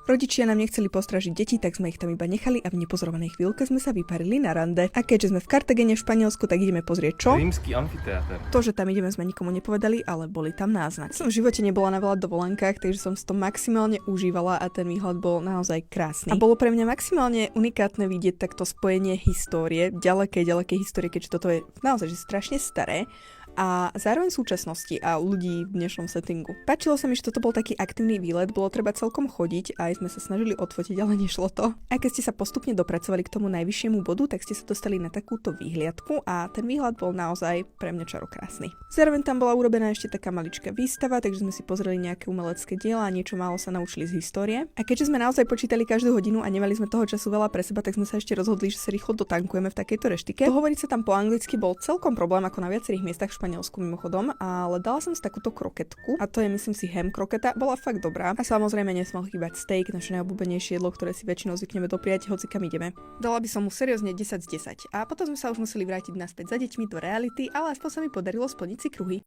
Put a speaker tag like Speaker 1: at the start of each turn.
Speaker 1: Rodičia nám nechceli postražiť deti, tak sme ich tam iba nechali a v nepozorovanej chvíľke sme sa vyparili na rande. A keďže sme v Kartagene v Španielsku, tak ideme pozrieť čo?
Speaker 2: Rímsky amfiteáter.
Speaker 1: To, že tam ideme, sme nikomu nepovedali, ale boli tam náznaky. Som v živote nebola na veľa dovolenkách, takže som si to maximálne užívala a ten výhľad bol naozaj krásny. A bolo pre mňa maximálne unikátne vidieť takto spojenie histórie, ďalekej histórie, keďže toto je naozaj že strašne staré. A zároveň súčasnosti a ľudí v dnešnom settingu. Páčilo sa mi, že toto bol taký aktívny výlet, bolo treba celkom chodiť a aj sme sa snažili odfotiť, ale nešlo to. A keď ste sa postupne dopracovali k tomu najvyššiemu bodu, tak ste sa dostali na takúto výhliadku a ten výhľad bol naozaj pre mňa čarokrásny. Zároveň tam bola urobená ešte taká maličká výstava, takže sme si pozreli nejaké umelecké diela a niečo málo sa naučili z histórie. A keďže sme naozaj počítali každú hodinu a nemali sme toho času veľa pre seba, tak sme sa ešte rozhodli, že sa rýchlo dotankujeme v takejto reštike. Dohovoriť sa tam po anglicky bol celkom problém ako na viacerých miestach v Španielsku mimochodom, ale dala som si takúto kroketku a to je myslím si ham kroketa, bola fakt dobrá a samozrejme nesmal chýbať steak, naše najobľúbenejšie jedlo, ktoré si väčšinou zvykneme dopriať, hoci kam ideme. Dala by som mu seriózne 10 z 10 a potom sme sa už museli vrátiť naspäť za deťmi do reality, ale aspoň sa mi podarilo splniť si kruhy.